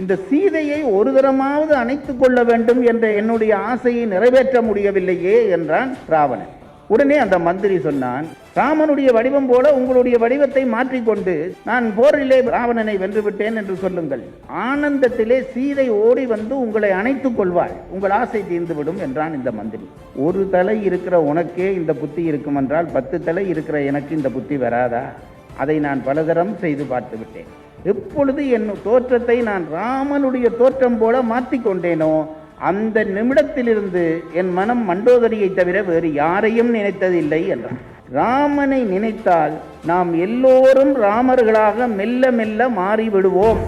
இந்த சீதையை ஒரு தரமாவது அணைத்துக் கொள்ள வேண்டும் என்ற என்னுடைய ஆசையை நிறைவேற்ற முடியவில்லையே என்றான் ராவணன். உடனே அந்த மந்திரி சொன்னான், ராமனுடைய வடிவம் போல உங்களுடைய வடிவத்தை மாற்றிக்கொண்டு நான் போரிலே ராவணனை வென்றுவிட்டேன் என்று சொல்லுங்கள். ஆனந்தத்திலே சீதை ஓடி வந்து உங்களை அணைத்துக் கொள்வாள், உங்கள் ஆசை தீர்ந்துவிடும் என்றான் இந்த மந்திரி. ஒரு தலை இருக்கிற உனக்கே இந்த புத்தி இருக்கும் என்றால் 10 தலை இருக்கிற எனக்கு இந்த புத்தி வராதா? அதை நான் பலதரம் செய்து பார்த்து விட்டேன். எப்பொழுது என் தோற்றத்தை நான் ராமனுடைய தோற்றம் போல மாற்றிக்கொண்டேனோ அந்த நிமிடத்திலிருந்து என் மனம் மண்டோதரியை தவிர வேறு யாரையும் நினைத்ததில்லை என்றான். ராமனை நினைத்தால் நாம் எல்லோரும் ராமர்களாக மெல்ல மெல்ல மாறிவிடுவோம்.